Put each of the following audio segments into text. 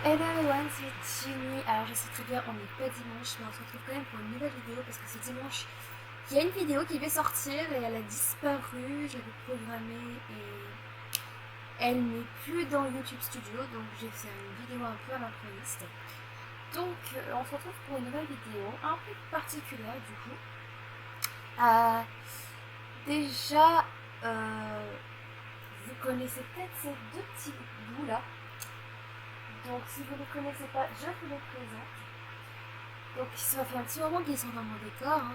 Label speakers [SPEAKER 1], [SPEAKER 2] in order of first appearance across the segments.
[SPEAKER 1] Hello everyone, c'est Jenny. Alors je sais très bien, on n'est pas dimanche, mais on se retrouve quand même pour une nouvelle vidéo parce que c'est dimanche. Il y a une vidéo qui devait sortir et elle a disparu, je l'avais programmée et elle n'est plus dans YouTube Studio, donc j'ai fait une vidéo un peu à l'improviste. Donc on se retrouve pour une nouvelle vidéo un peu particulière du coup. Euh, déjà, vous connaissez peut-être ces deux petits bouts là. Donc si vous ne les connaissez pas, je vous les présente. Donc ça fait un petit moment qu'ils sont dans mon décor, hein,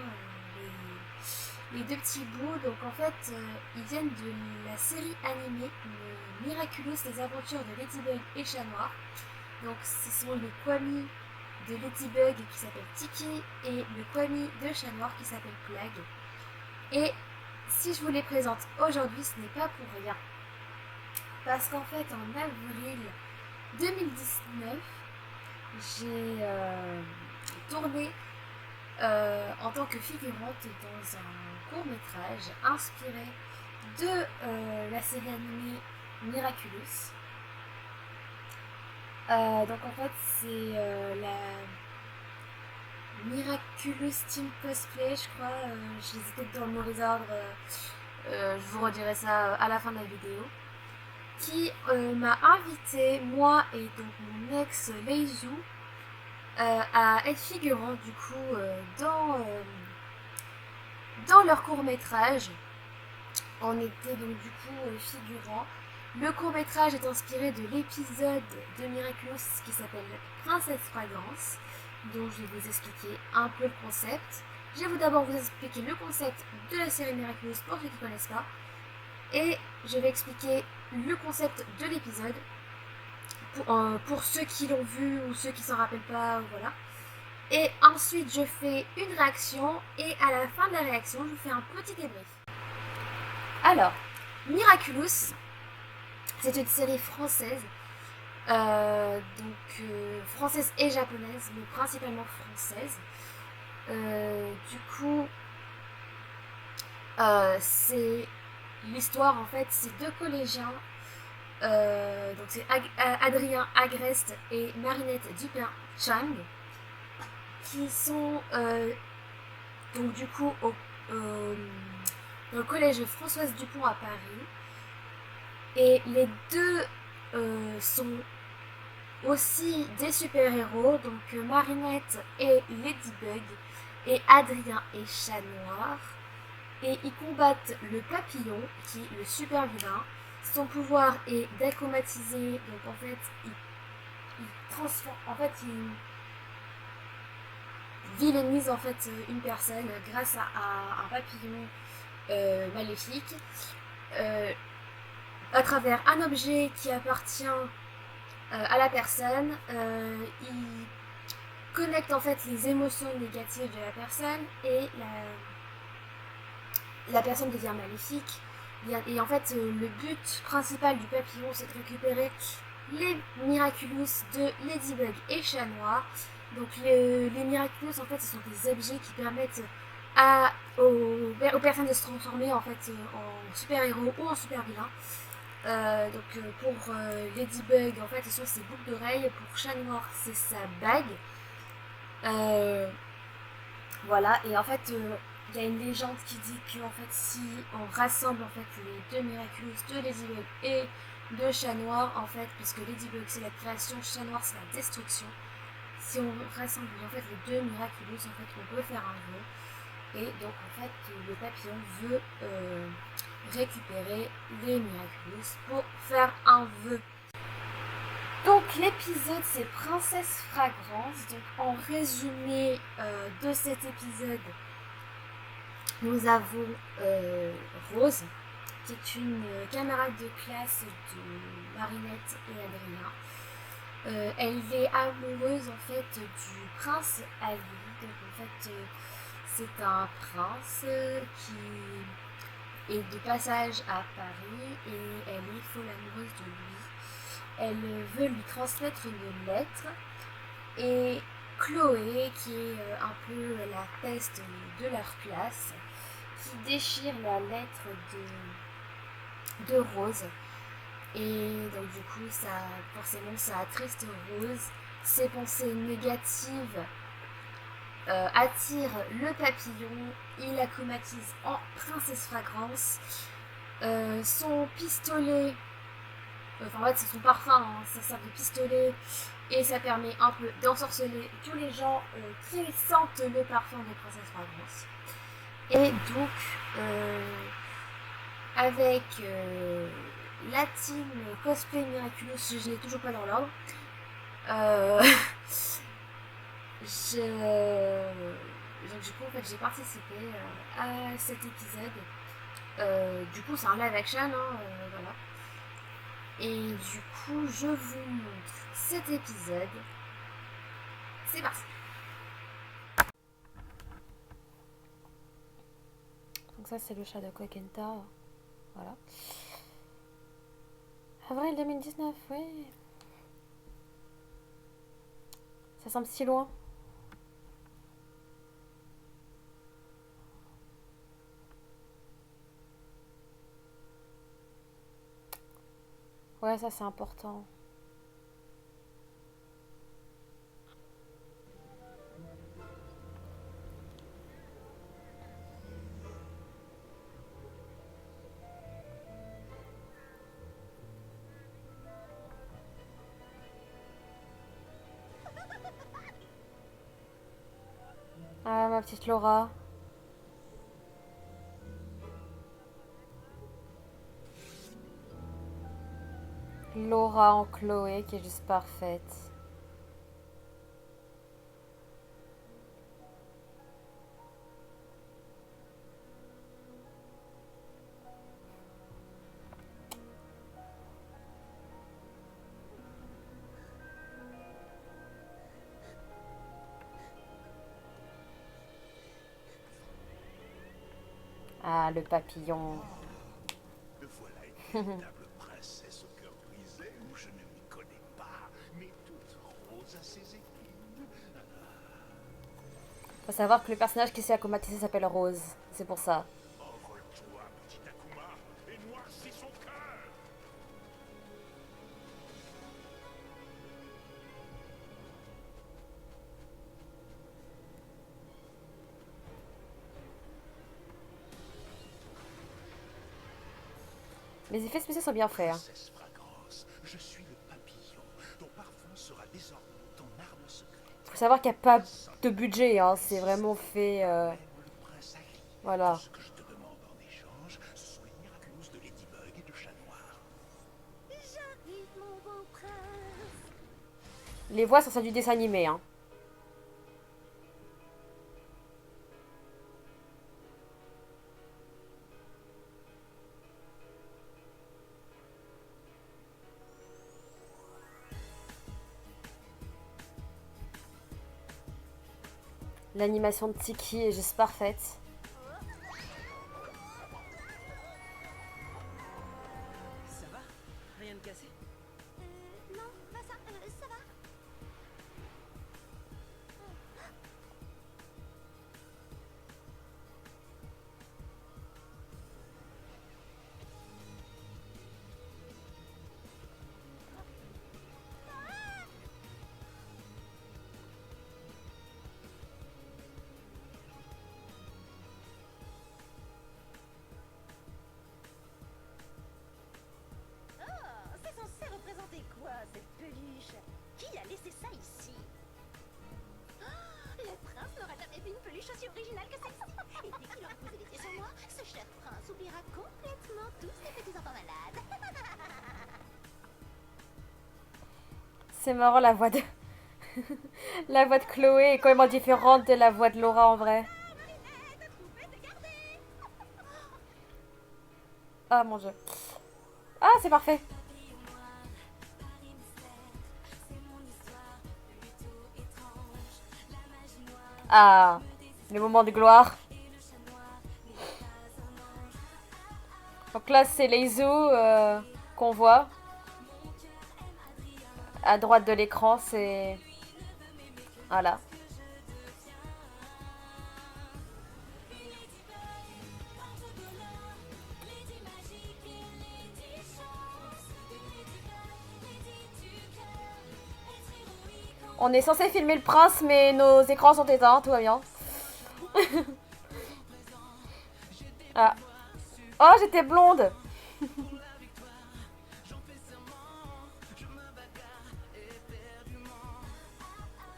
[SPEAKER 1] les deux petits bouts. Donc en fait, ils viennent de la série animée Miraculous, les aventures de Ladybug et Chat Noir. Donc ce sont les Kwami de Ladybug qui s'appelle Tiki et le Kwami de Chat Noir qui s'appelle Plague. Et si je vous les présente aujourd'hui, ce n'est pas pour rien. Parce qu'en fait, en avril 2019, j'ai tourné en tant que figurante dans un court-métrage inspiré de la série animée Miraculous. Donc en fait c'est la Miraculous Team Cosplay, je crois. J'hésitais dans le mauvais ordre. Je vous redirai ça à la fin de la vidéo. Qui m'a invité, moi et donc mon ex Leizu, à être figurant du coup dans leur court-métrage. On était donc du coup figurant. Le court-métrage est inspiré de l'épisode de Miraculous qui s'appelle Princesse Fragrance, dont je vais vous expliquer un peu le concept. Je vais d'abord vous expliquer le concept de la série Miraculous pour ceux qui ne connaissent pas. Et je vais expliquer le concept de l'épisode pour ceux qui l'ont vu ou ceux qui s'en rappellent pas, voilà. Et ensuite je fais une réaction et à la fin de la réaction je vous fais un petit débrief. Alors, Miraculous, c'est une série française, française et japonaise, mais principalement française. Du coup, c'est l'histoire en fait, c'est deux collégiens, donc c'est Adrien Agreste et Marinette Dupin-Chang, qui sont donc du coup dans le collège Françoise Dupont à Paris. Et les deux sont aussi des super-héros, donc Marinette et Ladybug, et Adrien et Chat Noir. Et ils combattent le papillon, qui est le super vilain. Son pouvoir est d'acomatiser, donc en fait, il transforme, en fait, il vilainise en fait une personne grâce à un papillon maléfique. À travers un objet qui appartient à la personne, il connecte en fait les émotions négatives de la personne et la personne devient maléfique. Et en fait, le but principal du papillon, c'est de récupérer les Miraculous de Ladybug et Chat Noir. Donc les Miraculous, en fait, ce sont des objets qui permettent aux personnes de se transformer en fait en super-héros ou en super-vilain. Pour Ladybug, en fait, ce sont ses boucles d'oreilles. Pour Chat Noir, c'est sa bague. Voilà, et en fait, il y a une légende qui dit que en fait, si on rassemble en fait les deux Miraculous de Ladybug et de Chat Noir, en fait, puisque Ladybug c'est la création, Chat Noir c'est la destruction. Si on rassemble en fait les deux Miraculous, en fait, on peut faire un vœu. Et donc en fait, le papillon veut récupérer les Miraculous pour faire un vœu. Donc l'épisode c'est Princesse Fragrance. Donc en résumé de cet épisode, nous avons Rose, qui est une camarade de classe de Marinette et Adrien. Elle est amoureuse en fait du prince Ali. Donc en fait c'est un prince qui est de passage à Paris et elle est folle amoureuse de lui. Elle veut lui transmettre une lettre et Chloé, qui est un peu la peste de leur classe, qui déchire la lettre de Rose Et donc du coup, forcément, ça attriste Rose. Ses pensées négatives attirent le papillon. Il la comatise en princesse fragrance. Son pistolet, enfin en fait c'est son parfum, hein, ça sert de pistolet et ça permet un peu d'ensorceler tous les gens qui sentent le parfum de princesse fragrance. Et donc avec la team Cosplay Miraculous, je n'ai toujours pas dans l'ordre. Donc du coup en fait j'ai participé à cet épisode. Du coup c'est un live action, hein, voilà. Et du coup je vous montre cet épisode. C'est parti. Donc ça c'est le chat de Kokenta. Voilà. Avril 2019, oui. Ça semble si loin. Ouais, ça c'est important. Ah, ma petite Laura. Laura en Chloé qui est juste parfaite. Ah, le papillon.
[SPEAKER 2] Me voilà une véritable princesse au cœur brisé où je ne m'y connais pas, mais toute rose à ses épines.
[SPEAKER 1] Faut savoir que le personnage qui s'est acclimatisé s'appelle Rose. C'est pour ça.
[SPEAKER 2] Envole-toi, petit Akuma, et noircis son cœur.
[SPEAKER 1] Les effets spéciaux sont bien faits. Hein.
[SPEAKER 2] Princesse Fragrance, je suis le papillon. Ton parfum sera désormais ton arme secrète.
[SPEAKER 1] Faut savoir qu'il n'y a pas de budget. Hein. C'est vraiment fait.
[SPEAKER 2] Même le prince Harry.
[SPEAKER 1] Voilà.
[SPEAKER 2] Tout ce que je te demande en échange, ce sont les miraculous de Ladybug et de Chat Noir.
[SPEAKER 3] J'arrive, mon beau prince.
[SPEAKER 1] Les voix sont celles du dessin animé. Hein. L'animation de Tiki est juste parfaite.
[SPEAKER 4] Ça va? Rien de cassé?
[SPEAKER 3] Non, pas ça, ça va. Oh, c'est censé représenter quoi, cette peluche? Qui a laissé ça ici? Oh, le prince n'aura jamais vu une peluche aussi originale que celle-ci. Et dès qu'il aura posé les pieds sur moi, ce cher prince oubliera complètement tous ses petits enfants malades.
[SPEAKER 1] C'est marrant la voix de. La voix de Chloé est complètement différente de la voix de Laura en vrai. Ah mon dieu. Ah, c'est parfait. Ah, le moment de gloire. Donc là, c'est les zoos qu'on voit. À droite de l'écran, c'est... Voilà. On est censé filmer le prince, mais nos écrans sont éteints, tout va bien. Ah. Oh, j'étais blonde.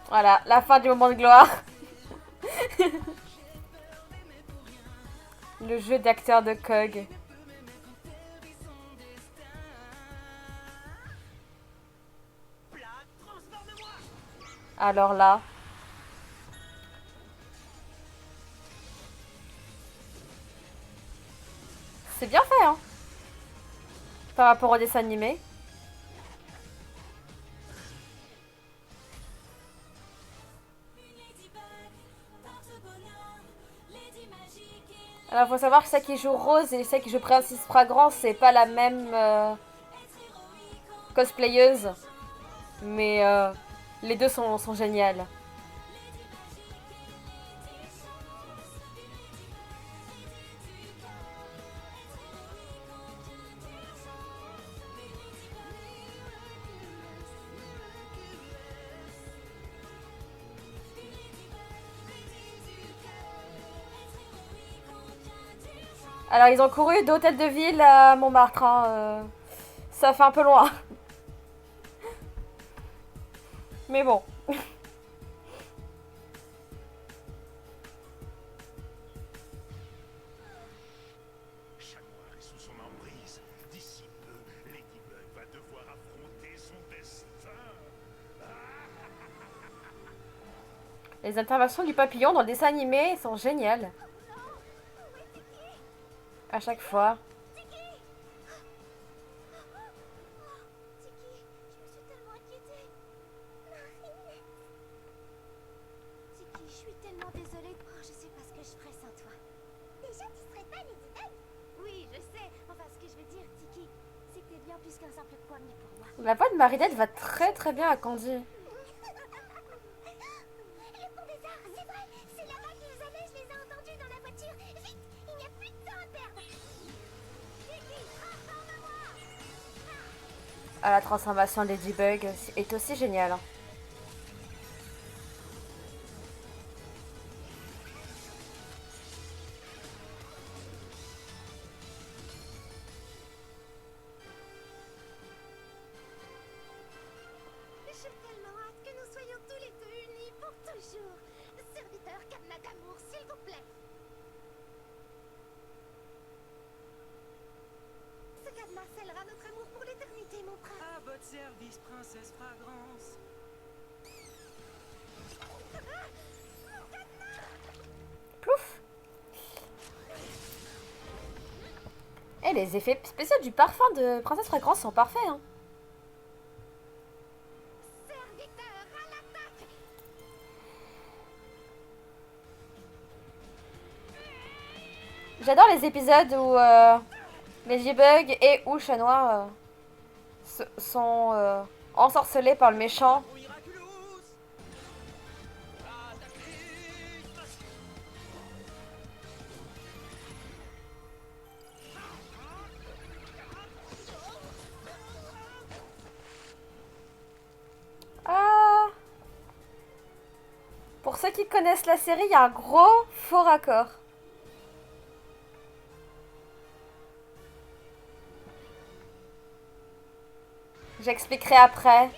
[SPEAKER 1] Voilà, la fin du moment de gloire. Le jeu d'acteur de Kog. Alors là. C'est bien fait, hein. Par rapport au dessin animé. Alors, faut savoir que celle qui joue Rose et celle qui joue Princesse Fragrance, c'est pas la même cosplayeuse. Mais les deux sont géniales. Alors, ils ont couru d'Hôtel de Ville à Montmartre. Hein, ça fait un peu loin. Mais bon.
[SPEAKER 2] Chat Noir est sous son emprise. D'ici peu, Ladybug va devoir affronter son destin.
[SPEAKER 1] Les interventions du papillon dans le dessin animé sont géniales. À chaque fois.
[SPEAKER 3] Tiki, je me suis tellement inquiétée. Tiki, je suis tellement désolée. Oh, je sais pas ce que je ferais sans toi. Déjà, tu serais pas Ladybug? Oui, je sais. Enfin, ce que je veux dire, Tiki, c'est que t'es bien plus qu'un simple poignet pour moi.
[SPEAKER 1] La voix de Marinette va très très bien à Candy.
[SPEAKER 3] Le pont des arts, c'est vrai. C'est là-bas qu'ils allaient, je les ai entendus dans la voiture. Vite, il n'y a plus de temps à perdre. Tiki, transforme-moi.
[SPEAKER 1] Ah, la transformation de Ladybug est aussi géniale.
[SPEAKER 3] J'ai tellement hâte que nous soyons tous les deux unis pour toujours. Serviteur cadenas d'amour, s'il vous plaît. Ce cadenas scellera notre amour pour l'éternité, mon prince.
[SPEAKER 4] À votre service, princesse Fragrance.
[SPEAKER 1] Plouf. Et les effets spéciaux du parfum de Princesse Fragrance sont parfaits, hein.
[SPEAKER 3] Serviteur à l'attaque.
[SPEAKER 1] J'adore les épisodes où Ladybug et ou Chat Noir sont ensorcelés par le méchant.
[SPEAKER 4] Miraculous. Attaquez.
[SPEAKER 1] Ah. Pour ceux qui connaissent la série, il y a un gros faux raccord. J'expliquerai après.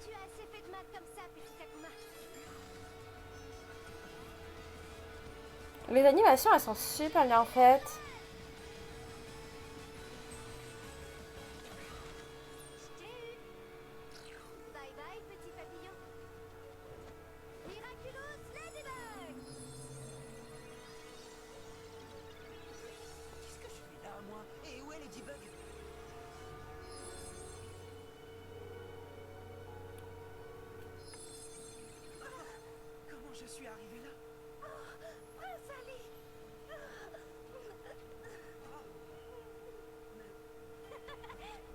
[SPEAKER 3] Tu as assez fait de mal comme ça, petit Akuma.
[SPEAKER 1] Les animations, elles sont super bien faites.
[SPEAKER 3] Je t'ai eu. Bye bye, petit papillon. Miraculous Ladybug.
[SPEAKER 4] Qu'est-ce que je fais là, moi? Et où est Ladybug? Comment je suis arrivé là?
[SPEAKER 3] Prince Ali.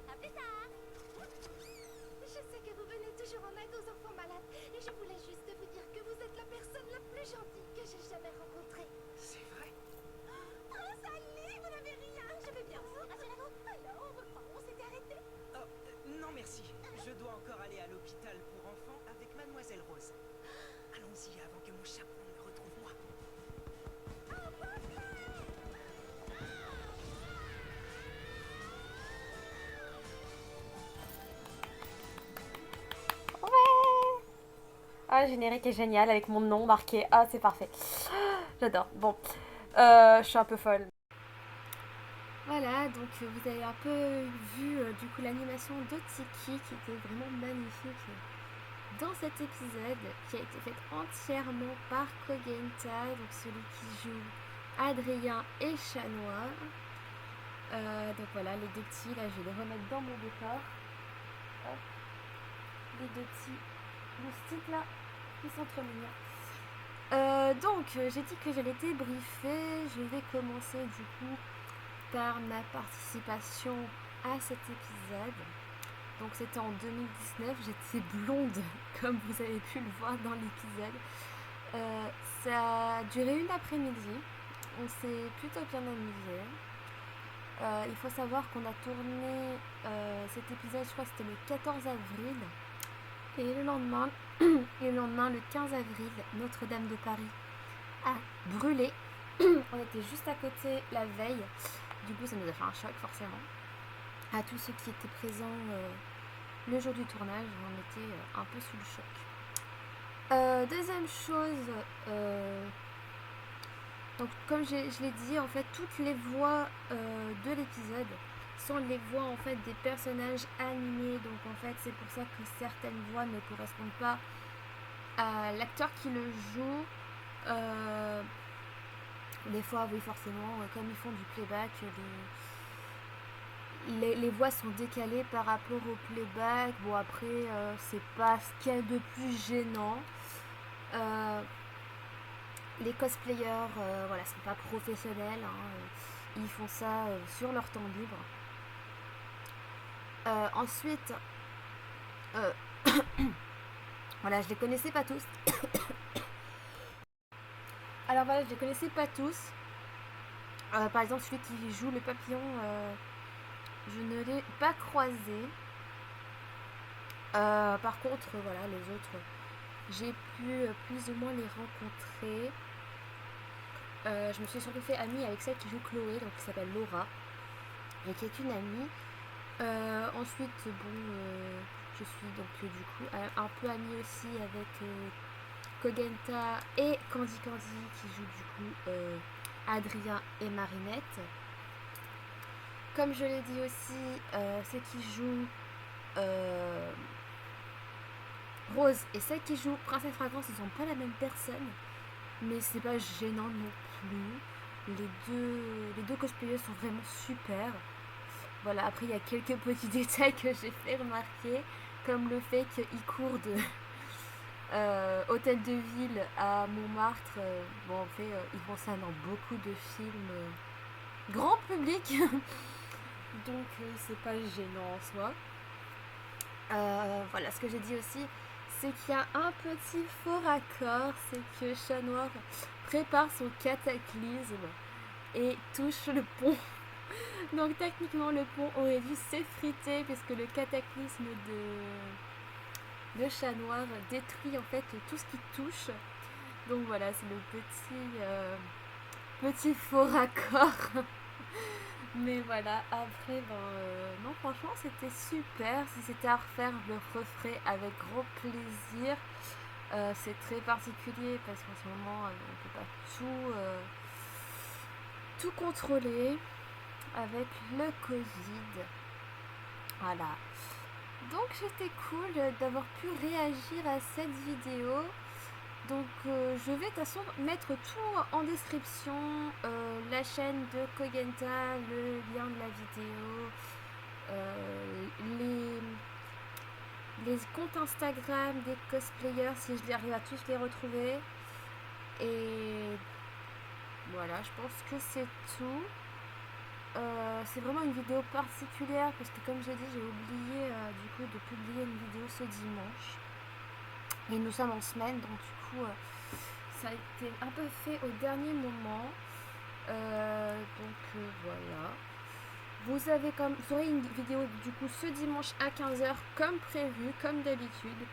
[SPEAKER 3] À plus tard. Je sais que vous venez toujours en aide aux enfants malades et je voulais juste vous dire que vous êtes la personne la plus gentille que j'ai jamais rencontrée.
[SPEAKER 4] C'est vrai?
[SPEAKER 3] Prince Ali, vous n'avez rien. Je vais bien aussi, rassurez-vous. Alors, on s'était arrêté.
[SPEAKER 4] Oh, non merci. Je dois encore aller à l'hôpital pour enfants avec Mademoiselle Rose. Allons-y avant que mon chaperon ne me retrouve moi.
[SPEAKER 1] Ouais. Ah, le générique est génial avec mon nom marqué. Ah, c'est parfait. J'adore. Bon, je suis un peu folle. Voilà, donc vous avez un peu vu du coup l'animation de Tiki qui était vraiment magnifique dans cet épisode qui a été fait entièrement par Kogenta, donc celui qui joue Adrien et Chat Noir. Donc voilà, les deux petits, là je vais les remettre dans mon décor. Hop. Les deux petits moustiques là, ils sont trop mignons. Donc j'ai dit que j'allais débriefer, je vais commencer du coup par ma participation à cet épisode. Donc c'était en 2019, j'étais blonde comme vous avez pu le voir dans l'épisode. Ça a duré une après-midi, on s'est plutôt bien amusé. Il faut savoir qu'on a tourné cet épisode, je crois que c'était le 14 avril. Et le lendemain, le 15 avril, Notre-Dame de Paris a brûlé. On était juste à côté la veille. Du coup, ça nous a fait un choc forcément. À tous ceux qui étaient présents le jour du tournage, on était un peu sous le choc. Deuxième chose, donc comme je l'ai dit, en fait, toutes les voix de l'épisode sont les voix en fait des personnages animés. Donc en fait, c'est pour ça que certaines voix ne correspondent pas à l'acteur qui le joue. Des fois, oui, forcément, comme ils font du playback, les voix sont décalées par rapport au playback. Bon, après, c'est pas ce qu'il y a de plus gênant. Les cosplayers, voilà, sont pas professionnels. Ils font ça sur leur temps libre. Ensuite, voilà, je les connaissais pas tous. Alors voilà, je les connaissais pas tous. Par exemple, celui qui joue le papillon, je ne l'ai pas croisé. Par contre, voilà, les autres, j'ai pu plus ou moins les rencontrer. Je me suis surtout fait amie avec celle qui joue Chloé, donc qui s'appelle Laura, et qui est une amie. Ensuite, bon, je suis donc du coup un peu amie aussi avec Kogenta et Candy Candy qui joue du coup Adrien et Marinette. Comme je l'ai dit aussi, celle qui joue Rose et celle qui joue Princesse Fragrance ne sont pas la même personne, mais c'est pas gênant non plus. Les deux cosplayers sont vraiment super. Voilà, après il y a quelques petits détails que j'ai fait remarquer, comme le fait qu'ils courent de Hôtel de Ville à Montmartre. Bon, en fait, ils font ça dans beaucoup de films grand public, donc c'est pas gênant en soi. Voilà, ce que j'ai dit aussi, c'est qu'il y a un petit faux raccord, c'est que Chat Noir prépare son cataclysme et touche le pont. Donc techniquement le pont aurait dû s'effriter puisque le cataclysme de Chat Noir détruit en fait tout ce qui touche. Donc voilà, c'est le petit faux raccord. Mais voilà, après, non, franchement, c'était super. Si c'était à refaire, je le referais avec grand plaisir. C'est très particulier parce qu'en ce moment, on ne peut pas tout contrôler avec le Covid. Voilà. Donc, c'était cool d'avoir pu réagir à cette vidéo. Donc je vais de toute façon mettre tout en description, la chaîne de Kogenta, le lien de la vidéo, les comptes Instagram des cosplayers si je arrive à tous les retrouver. Et voilà, je pense que c'est tout. C'est vraiment une vidéo particulière parce que comme j'ai dit, j'ai oublié du coup de publier une vidéo ce dimanche. Et nous sommes en semaine, donc du coup ça a été un peu fait au dernier moment. Voilà. Vous aurez une vidéo du coup ce dimanche à 15h comme prévu, comme d'habitude.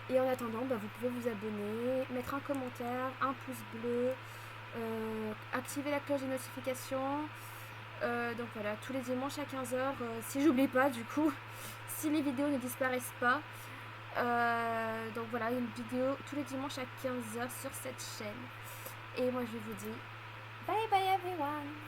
[SPEAKER 1] Et en attendant, vous pouvez vous abonner, mettre un commentaire, un pouce bleu, activer la cloche de notification. Donc voilà, tous les dimanches à 15h, si j'oublie pas du coup, si les vidéos ne disparaissent pas. Donc voilà, une vidéo tous les dimanches à 15h sur cette chaîne. Et moi je vous dis bye bye everyone.